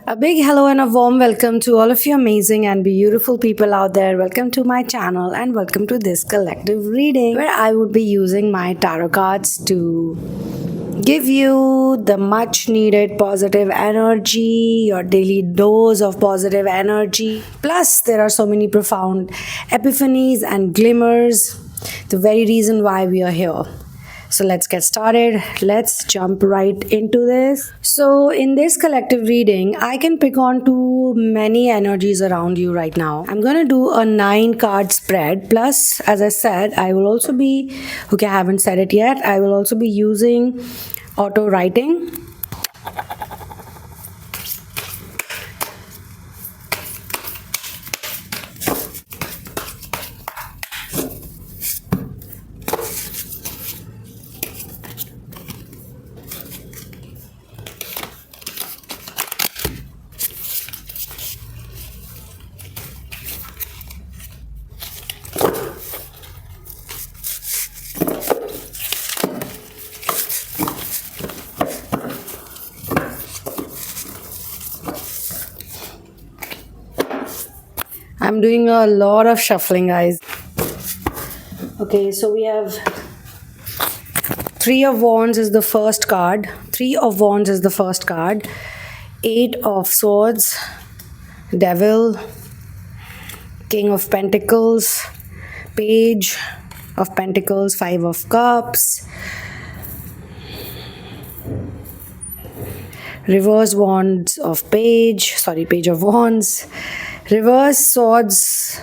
A big hello and a warm welcome to all of you amazing and beautiful people out there. Welcome to my channel and welcome to this collective reading where I would be using my tarot cards to give you the much needed positive energy, your daily dose of positive energy. Plus, there are so many profound epiphanies and glimmers, the very reason why we are here. So let's get started. Let's jump right into this. So, in this collective reading, I can pick on to many energies around you right now. I'm going to do a 9 card spread. Plus, as I said, I will also be, okay, I haven't said it yet, I will also be using auto writing. I'm doing a lot of shuffling, guys. Okay, so we have 3 of Wands is the first card. 3 of Wands is the first card. 8 of Swords, Devil, King of Pentacles, Page of Pentacles, 5 of Cups, Reverse Wands of Page, Page of Wands, Reverse Swords,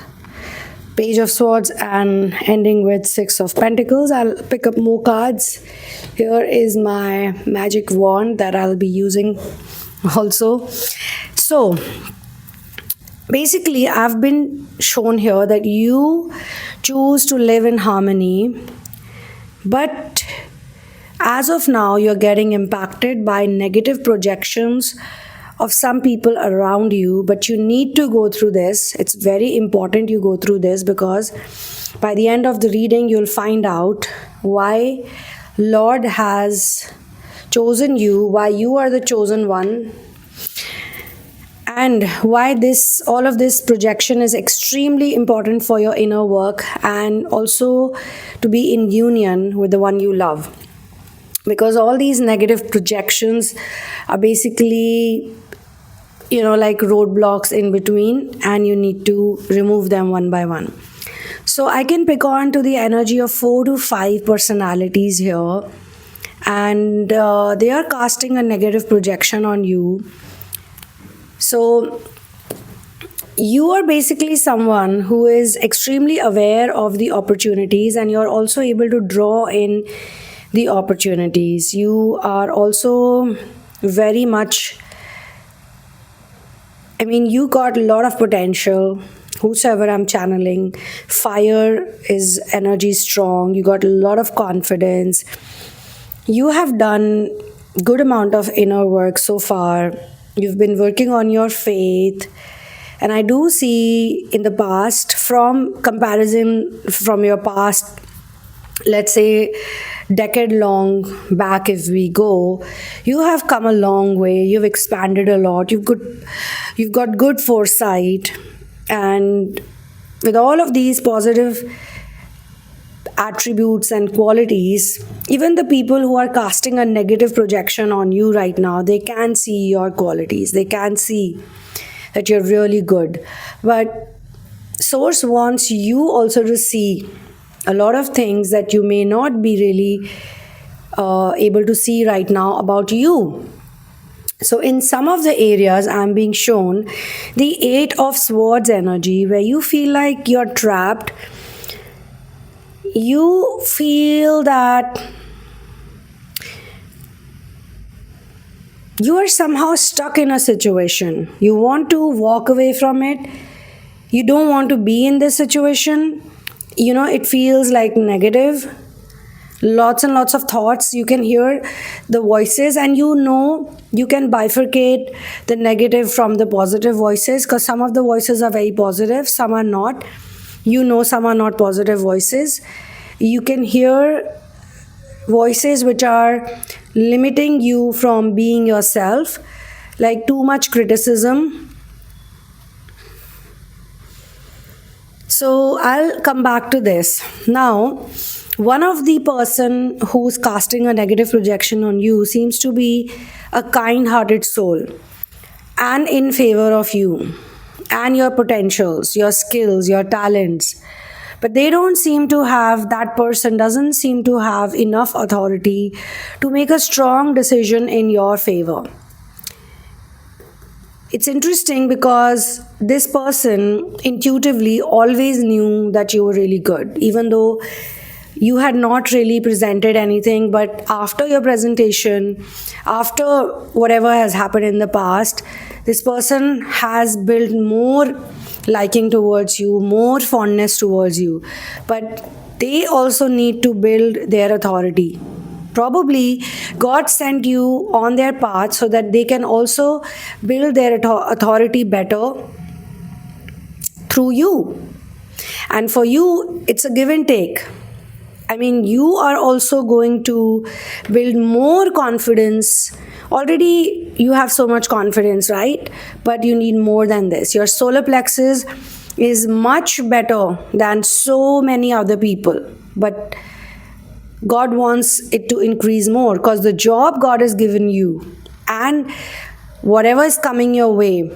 Page of Swords, and ending with 6 of Pentacles. I'll pick up more cards. Here is my magic wand that I'll be using also. So, basically, I've been shown here that you choose to live in harmony, but as of now, you're getting impacted by negative projections of some people around you, but you need to go through this. It's very important you go through this, because by the end of the reading you'll find out why Lord has chosen you, why you are the chosen one, and why all of this projection is extremely important for your inner work and also to be in union with the one you love. Because all these negative projections are basically like roadblocks in between, and you need to remove them one by one. So I can pick on to the energy of 4 to 5 personalities here, and they are casting a negative projection on you. So you are basically someone who is extremely aware of the opportunities, and you're also able to draw in the opportunities. You are also very much, you got a lot of potential. Whosoever I'm channeling, fire is energy strong. You got a lot of confidence. You have done good amount of inner work so far. You've been working on your faith. And I do see in the past, from comparison from your past, let's say decade long back if we go, you have come a long way. You've expanded a lot. You've got good foresight, and with all of these positive attributes and qualities, even the people who are casting a negative projection on you right now, they can see your qualities. They can see that you're really good. But Source wants you also to see a lot of things that you may not be really able to see right now about you. So in some of the areas I'm being shown the 8 of Swords energy, where you feel like you're trapped. You feel that you are somehow stuck in a situation. You want to walk away from it. You don't want to be in this situation. It feels like negative. Lots and lots of thoughts. You can hear the voices, and you can bifurcate the negative from the positive voices, because some of the voices are very positive, some are not. Some are not positive voices. You can hear voices which are limiting you from being yourself. like too much criticism. So I'll come back to this. Now, one of the person who's casting a negative projection on you seems to be a kind-hearted soul and in favor of you and your potentials, your skills, your talents. But they don't seem to have, that person doesn't seem to have enough authority to make a strong decision in your favor. It's interesting because this person intuitively always knew that you were really good, even though you had not really presented anything. But after your presentation, after whatever has happened in the past, this person has built more liking towards you, more fondness towards you. But they also need to build their authority. Probably God sent you on their path so that they can also build their authority better through you. And for you, it's a give and take. I mean, you are also going to build more confidence. Already, you have so much confidence, right? But you need more than this. Your solar plexus is much better than so many other people. But God wants it to increase more because the job God has given you and whatever is coming your way,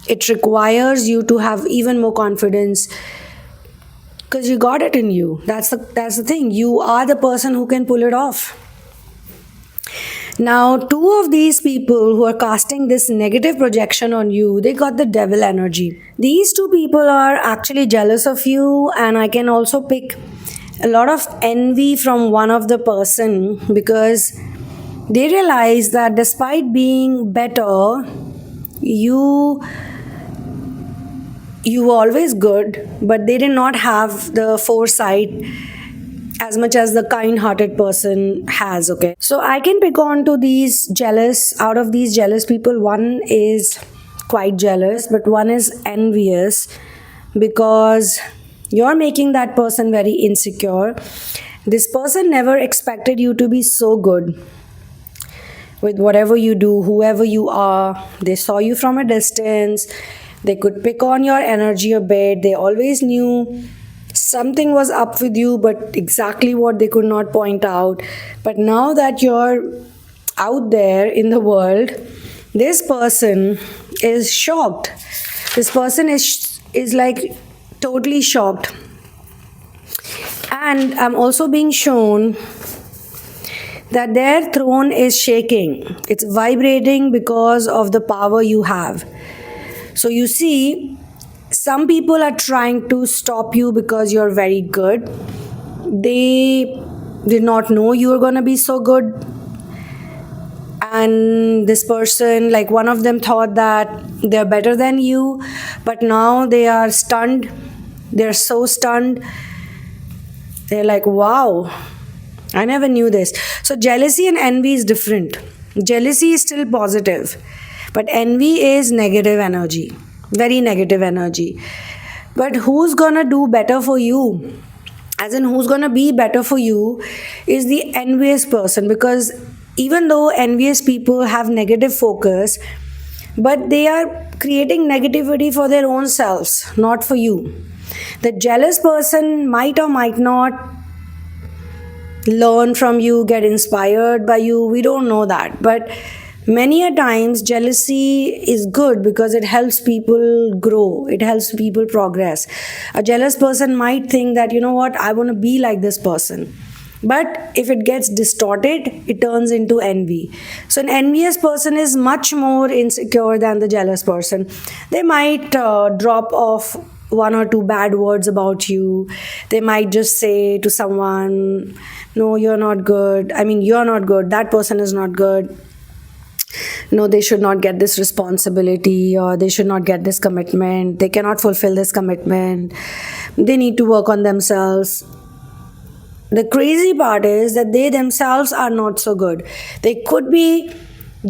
it requires you to have even more confidence because you got it in you. That's the thing. You are the person who can pull it off. Now, two of these people who are casting this negative projection on you, they got the devil energy. These two people are actually jealous of you, and I can also pick a lot of envy from one of the person because they realize that despite being better, you were always good, but they did not have the foresight as much as the kind-hearted person has. Okay, so I can pick on to these jealous. Out of these jealous people, one is quite jealous, but one is envious because you're making that person very insecure. This person never expected you to be so good with whatever you do, whoever you are. They saw you from a distance. They could pick on your energy a bit. They always knew something was up with you, but exactly what they could not point out. But now that you're out there in the world, this person is shocked. This person is like totally shocked. And I'm also being shown that their throne is shaking. It's vibrating because of the power you have. So you see, some people are trying to stop you because you're very good. They did not know you were going to be so good. And this person, like one of them, thought that they're better than you, but now they are stunned. They're so stunned. They're like, wow, I never knew this. So jealousy and envy is different. Jealousy is still positive, but envy is negative energy, very negative energy. But who's gonna do better for you? As in, who's gonna be better for you is the envious person, because even though envious people have negative focus, but they are creating negativity for their own selves, not for you. The jealous person might or might not learn from you, get inspired by you. We don't know that. But many a times, jealousy is good because it helps people grow, it helps people progress. A jealous person might think that, you know what, I want to be like this person. But if it gets distorted, it turns into envy. So an envious person is much more insecure than the jealous person. They might drop off one or two bad words about you. They might just say to someone, no, you're not good. I mean, you're not good. That person is not good. No, they should not get this responsibility, or they should not get this commitment. They cannot fulfill this commitment. They need to work on themselves. The crazy part is that they themselves are not so good. They could be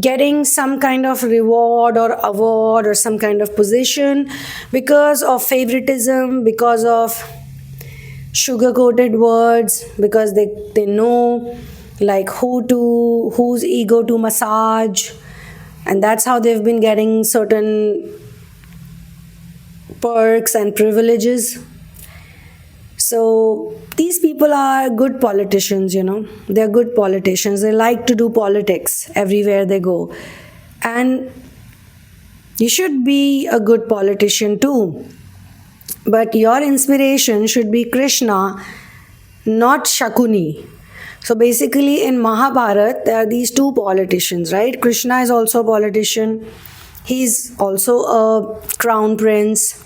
getting some kind of reward or award or some kind of position because of favoritism, because of sugar-coated words, because they know like whose ego to massage, And that's how they've been getting certain perks and privileges. So these people are good politicians, They're good politicians. They like to do politics everywhere they go. And you should be a good politician too. But your inspiration should be Krishna, not Shakuni. So basically, in Mahabharata, there are these two politicians, right? Krishna is also a politician. He's also a crown prince.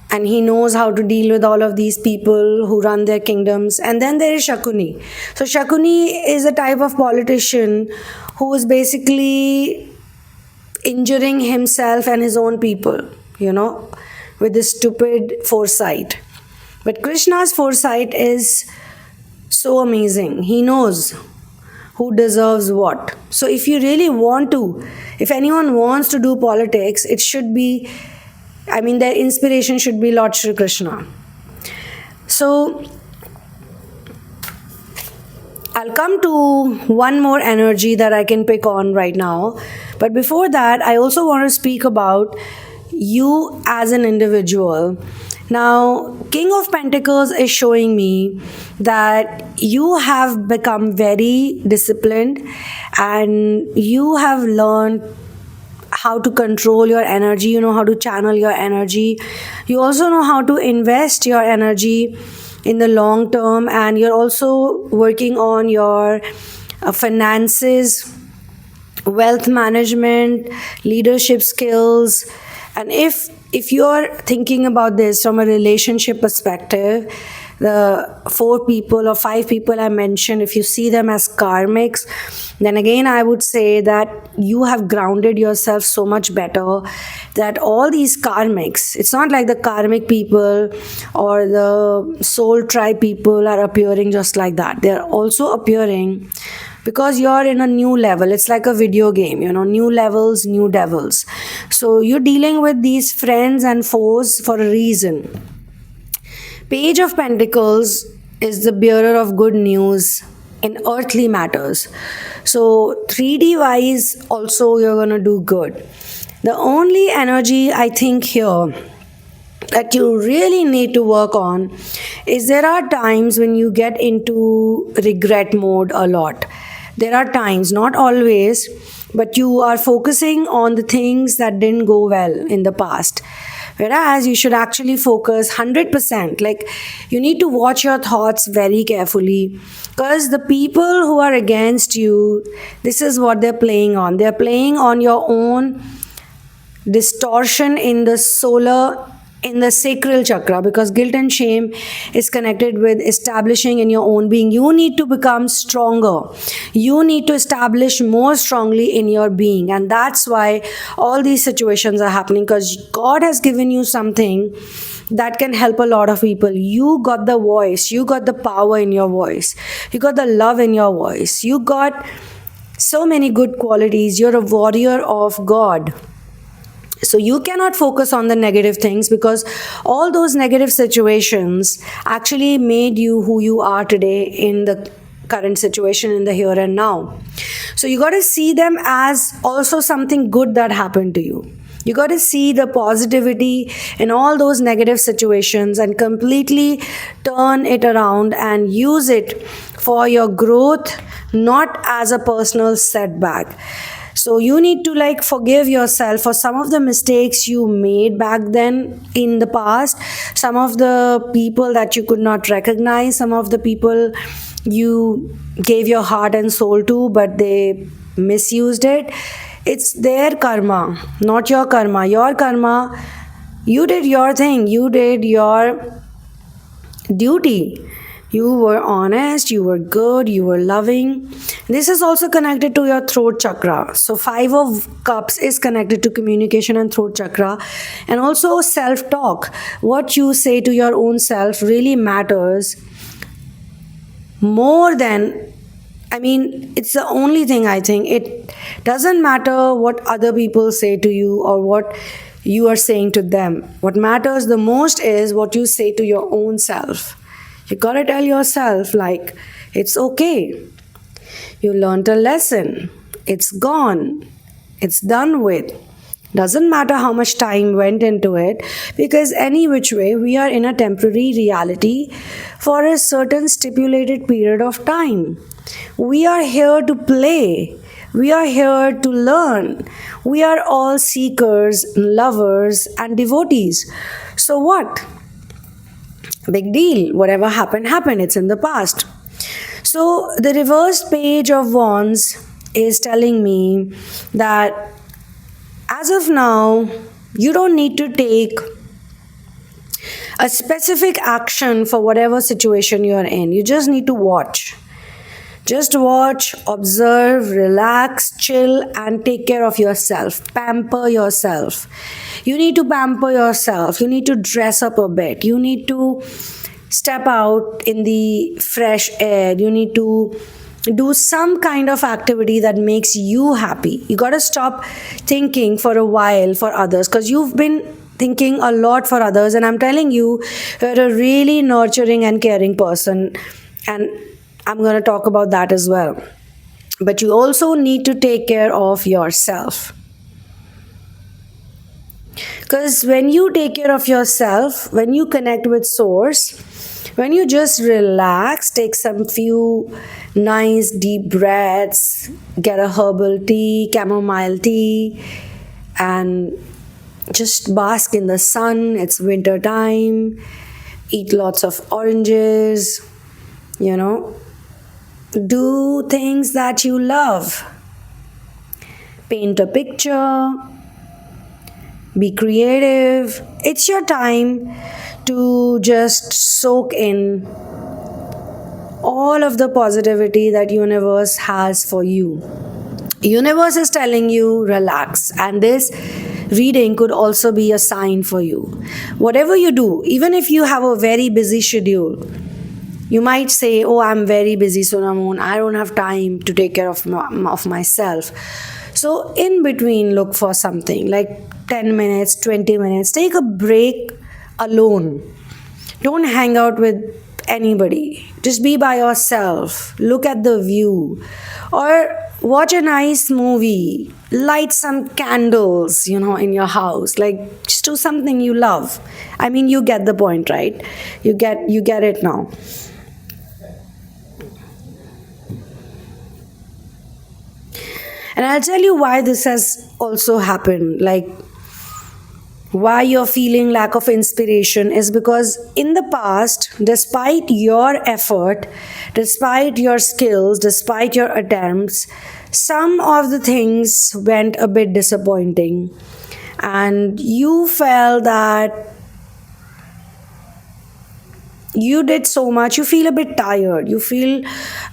And he knows how to deal with all of these people who run their kingdoms. And then there is Shakuni. So Shakuni is a type of politician who is basically injuring himself and his own people, with this stupid foresight. But Krishna's foresight is so amazing. He knows who deserves what. So if you really want to, if anyone wants to do politics, it should be, their inspiration should be Lord Shri Krishna. So I'll come to one more energy that I can pick on right now. But before that, I also want to speak about you as an individual. Now, King of Pentacles is showing me that you have become very disciplined and you have learned how to control your energy, you know how to channel your energy. You also know how to invest your energy in the long term, and you're also working on your finances, wealth management, leadership skills. And if you're thinking about this from a relationship perspective, the 4 people or 5 people I mentioned, if you see them as karmics, then again I would say that you have grounded yourself so much better that all these karmics, it's not like the karmic people or the soul tribe people are appearing just like that. They're also appearing because you're in a new level. It's like a video game, new levels, new devils. So you're dealing with these friends and foes for a reason. Page of Pentacles is the bearer of good news in earthly matters. So 3D wise also you're going to do good. The only energy I think here that you really need to work on is there are times when you get into regret mode a lot. There are times, not always, but you are focusing on the things that didn't go well in the past. Whereas you should actually focus 100%. Like, you need to watch your thoughts very carefully, because the people who are against you, this is what they're playing on. They're playing on your own distortion in the sacral chakra, because guilt and shame is connected with establishing in your own being. You need to become stronger. You need to establish more strongly in your being. And that's why all these situations are happening, because God has given you something that can help a lot of people. You got the voice. You got the power in your voice. You got the love in your voice. You got so many good qualities. You're a warrior of God. So you cannot focus on the negative things, because all those negative situations actually made you who you are today in the current situation, in the here and now. So you got to see them as also something good that happened to you. You got to see the positivity in all those negative situations and completely turn it around and use it for your growth, not as a personal setback. So you need to forgive yourself for some of the mistakes you made back then in the past, some of the people that you could not recognize, some of the people you gave your heart and soul to, but they misused it. It's their karma, not your karma. Your karma, you did your thing, you did your duty. You were honest, you were good, you were loving. This is also connected to your throat chakra. So 5 of Cups is connected to communication and throat chakra. And also self-talk. What you say to your own self really matters more than, it's the only thing I think. It doesn't matter what other people say to you or what you are saying to them. What matters the most is what you say to your own self. You gotta tell yourself, it's okay. You learned a lesson. It's gone. It's done with. Doesn't matter how much time went into it, because any which way we are in a temporary reality for a certain stipulated period of time. We are here to play. We are here to learn. We are all seekers, lovers, and devotees. So what? Big deal. Whatever happened, happened. It's in the past. So the reversed page of wands is telling me that as of now, you don't need to take a specific action for whatever situation you're in. You just need to watch. Just watch, observe, relax, chill, and take care of yourself. Pamper yourself. You need to pamper yourself. You need to dress up a bit. You need to step out in the fresh air. You need to do some kind of activity that makes you happy. You got to stop thinking for a while for others, because you've been thinking a lot for others, and I'm telling you, you're a really nurturing and caring person, and I'm going to talk about that as well. But you also need to take care of yourself, because when you take care of yourself, when you connect with source, when you just relax, take some few nice deep breaths, get a herbal tea, chamomile tea, and just bask in the sun. It's winter time. Eat lots of oranges, you know. Do things that you love. Paint a picture. Be creative. It's your time to just soak in all of the positivity that universe has for you. Universe is telling you relax, and this reading could also be a sign for you. Whatever you do, even if you have a very busy schedule, you might say, oh, I'm very busy, Sonamoon, I don't have time to take care of myself. So in between, look for something like 10 minutes, 20 minutes. Take a break alone. Don't hang out with anybody. Just be by yourself. Look at the view. Or watch a nice movie. Light some candles, in your house. Like, just do something you love. I mean, you get the point, right? You get it now. And I'll tell you why this has also happened. Like, why you're feeling lack of inspiration is because in the past, despite your effort, despite your skills, despite your attempts, some of the things went a bit disappointing, and you felt that you did so much, you feel a bit tired, you feel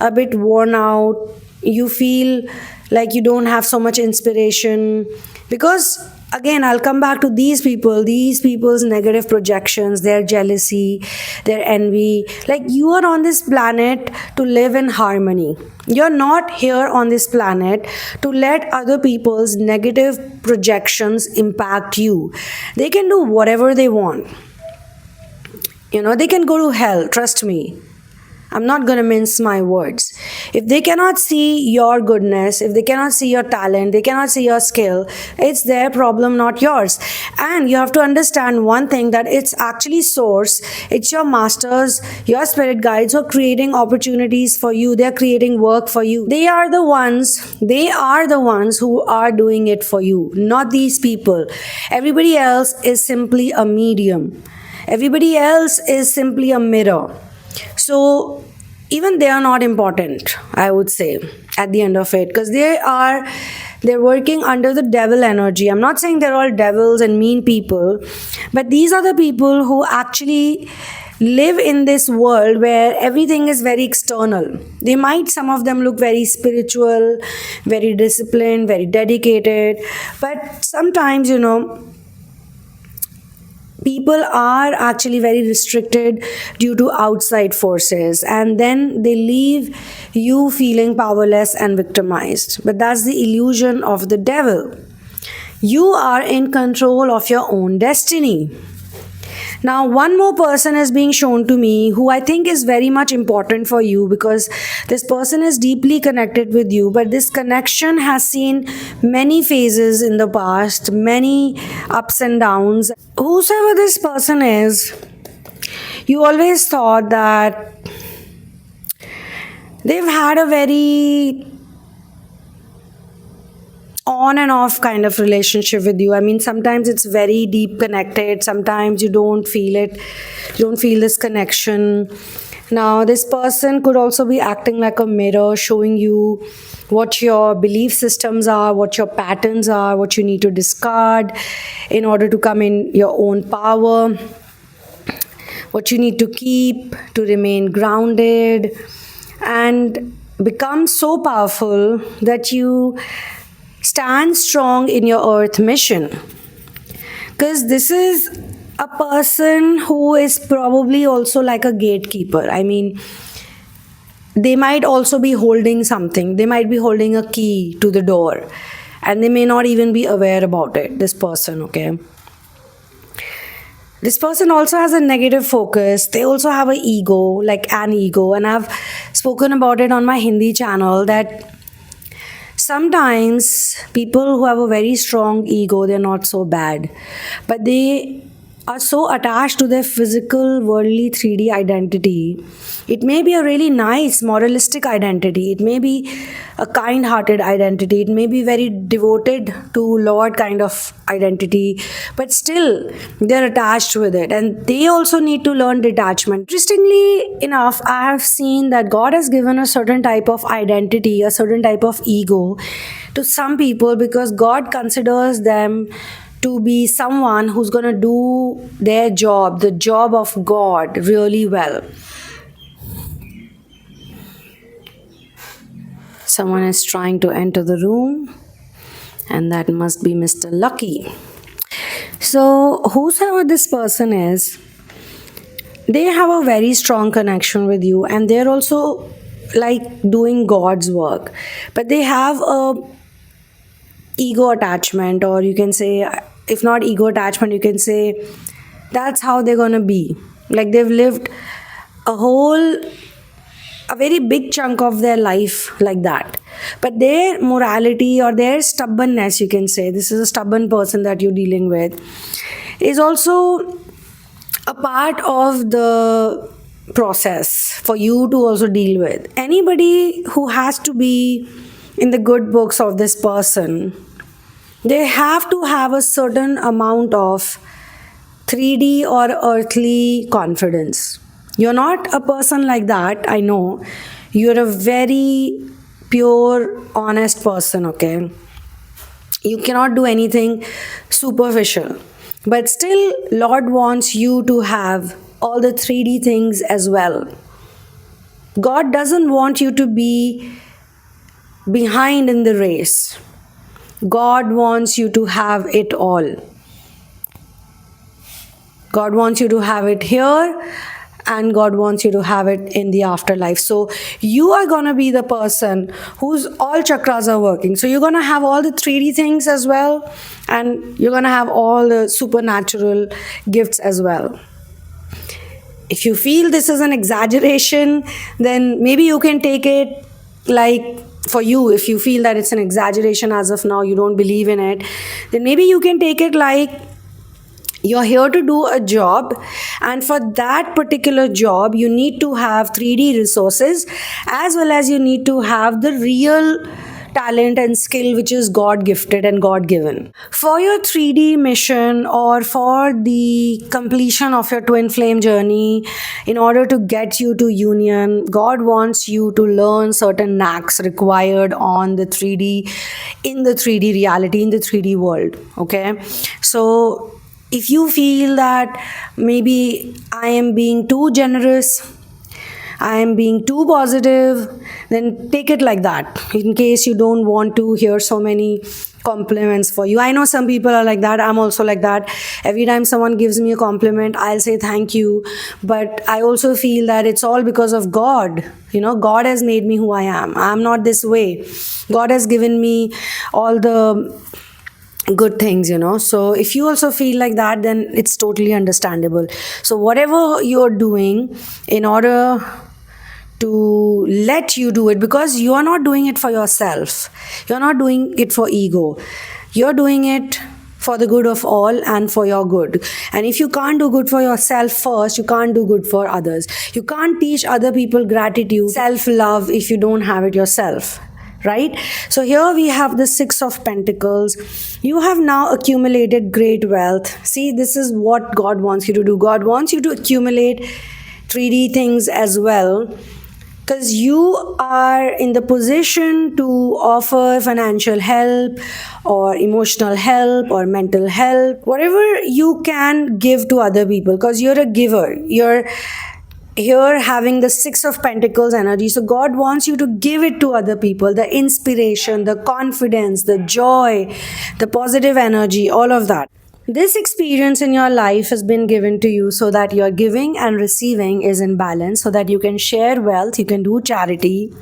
a bit worn out, you feel like you don't have so much inspiration. Because again, I'll come back to these people's negative projections, their jealousy, their envy. Like, you are on this planet to live in harmony. You're not here on this planet to let other people's negative projections impact you. They can do whatever they want. They can go to hell, trust me. I'm not going to mince my words. If they cannot see your goodness, if they cannot see your talent, they cannot see your skill, it's their problem, not yours. And you have to understand one thing, that it's actually source, it's your masters, your spirit guides who are creating opportunities for you. They're creating work for you. They are the ones who are doing it for you, not these people. Everybody else is simply a medium. Everybody else is simply a mirror. So even they are not important, I would say, at the end of it, because they're working under the devil energy. I'm not saying they're all devils and mean people, but these are the people who actually live in this world where everything is very external. Some of them look very spiritual, very disciplined, very dedicated, but sometimes, people are actually very restricted due to outside forces, and then they leave you feeling powerless and victimized. But that's the illusion of the devil. You are in control of your own destiny. Now, one more person is being shown to me who I think is very much important for you, because this person is deeply connected with you, but this connection has seen many phases in the past, many ups and downs. Whosoever this person is, you always thought that they've had a very on and off kind of relationship with you. I mean, sometimes it's very deep connected, sometimes you don't feel it, you don't feel this connection. Now, this person could also be acting like a mirror, showing you what your belief systems are, what your patterns are, what you need to discard in order to come in your own power, what you need to keep to remain grounded and become so powerful that you stand strong in your earth mission. Because this is a person who is probably also like a gatekeeper. I mean, they might also be holding something, they might be holding a key to the door, and they may not even be aware about it, this person, okay? This person also has a negative focus. They also have an ego, like an ego. And I've spoken about it on my Hindi channel that sometimes people who have a very strong ego, they're not so bad, but they are so attached to their physical, worldly 3D identity. It may be a really nice, moralistic identity. It may be a kind hearted identity. It may be very devoted to Lord kind of identity, but still they're attached with it. And they also need to learn detachment. Interestingly enough, I have seen that God has given a certain type of identity, a certain type of ego to some people, because God considers them to be someone who's going to do their job, the job of God, really well. Someone is trying to enter the room, and that must be Mr. Lucky. So, whosoever this person is, they have a very strong connection with you, and they're also like doing God's work, but they have a ego attachment, or you can say, if not ego attachment, you can say that's how they're going to be. Like they've lived a very big chunk of their life like that, but their morality or their stubbornness, you can say, this is a stubborn person that you're dealing with, is also a part of the process for you to also deal with. Anybody who has to be in the good books of this person, they have to have a certain amount of 3D or earthly confidence. You're not a person like that, I know. You're a very pure, honest person, okay? You cannot do anything superficial. But still, Lord wants you to have all the 3D things as well. God doesn't want you to be behind in the race. God wants you to have it all. God wants you to have it here, and God wants you to have it in the afterlife. So you are going to be the person whose all chakras are working. So you're going to have all the 3D things as well, and you're going to have all the supernatural gifts as well. If you feel this is an exaggeration, then maybe you can take it like, for you, if you feel that it's an exaggeration as of now, you don't believe in it, then maybe you can take it like you're here to do a job, and for that particular job you need to have 3D resources, as well as you need to have the real talent and skill which is God gifted and God given. For your 3D mission, or for the completion of your twin flame journey, in order to get you to union, God wants you to learn certain knacks required on the 3D, in the 3D reality, in the 3D world. Okay, so if you feel that maybe I am being too generous, I am being too positive, then take it like that, in case you don't want to hear so many compliments for you. I know some people are like that. I'm also like that. Every time someone gives me a compliment, I'll say thank you. But I also feel that it's all because of God. You know, God has made me who I am. I'm not this way. God has given me all the good things, so if you also feel like that, then it's totally understandable. So whatever you're doing, in order to let you do it, because you are not doing it for yourself, you're not doing it for ego, you're doing it for the good of all and for your good. And if you can't do good for yourself first, you can't do good for others. You can't teach other people gratitude, self love, if you don't have it yourself, right? So here we have the Six of Pentacles. You have now accumulated great wealth. See, this is what God wants you to do. God wants you to accumulate 3D things as well, because you are in the position to offer financial help or emotional help or mental help, whatever you can give to other people, because you're a giver. You're here having the Six of Pentacles energy, so God wants you to give it to other people, the inspiration, the confidence, the joy, the positive energy, all of that. This experience in your life has been given to you so that your giving and receiving is in balance, so that you can share wealth, you can do charity,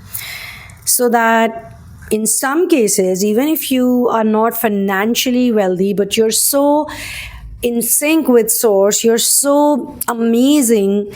so that in some cases, even if you are not financially wealthy, but you're so in sync with source, you're so amazing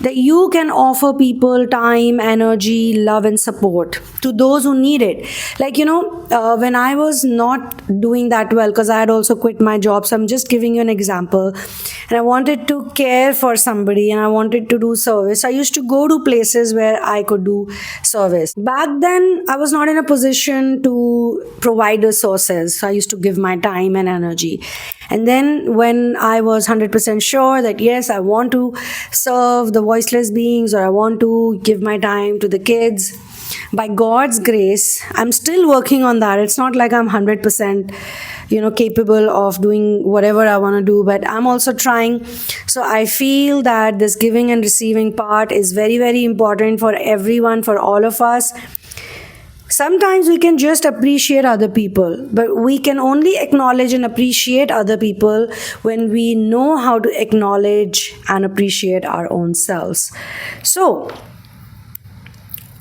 that you can offer people time, energy, love, and support to those who need it. Like, when I was not doing that well, because I had also quit my job, so I'm just giving you an example, and I wanted to care for somebody and I wanted to do service, I used to go to places where I could do service. Back then, I was not in a position to provide the sources, so I used to give my time and energy. And then when I was 100% sure that yes, I want to serve the voiceless beings, or I want to give my time to the kids, by God's grace, I'm still working on that. It's not like I'm 100% capable of doing whatever I want to do, but I'm also trying. So I feel that this giving and receiving part is very, very important for everyone, for all of us. Sometimes we can just appreciate other people, but we can only acknowledge and appreciate other people when we know how to acknowledge and appreciate our own selves. So,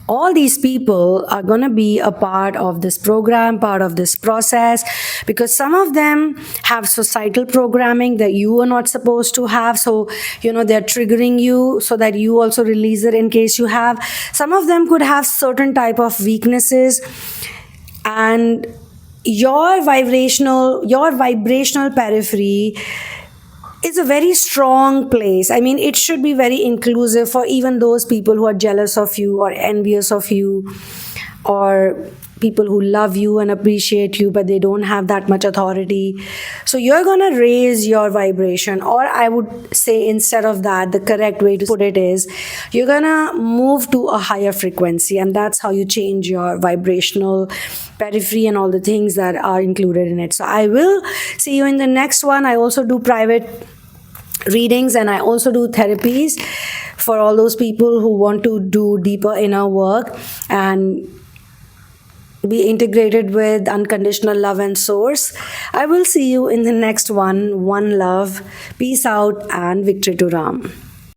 all these people are going to be a part of this program, part of this process, because some of them have societal programming that you are not supposed to have. So, they're triggering you so that you also release it in case you have. Some of them could have certain type of weaknesses, and your vibrational periphery is a very strong place. I mean, it should be very inclusive for even those people who are jealous of you or envious of you, or people who love you and appreciate you, but they don't have that much authority. So you're going to raise your vibration, or I would say, instead of that, the correct way to put it is, you're going to move to a higher frequency, and that's how you change your vibrational periphery and all the things that are included in it. So I will see you in the next one. I also do private readings and I also do therapies for all those people who want to do deeper inner work and be integrated with unconditional love and source. I will see you in the next one. One love. Peace out and victory to Ram.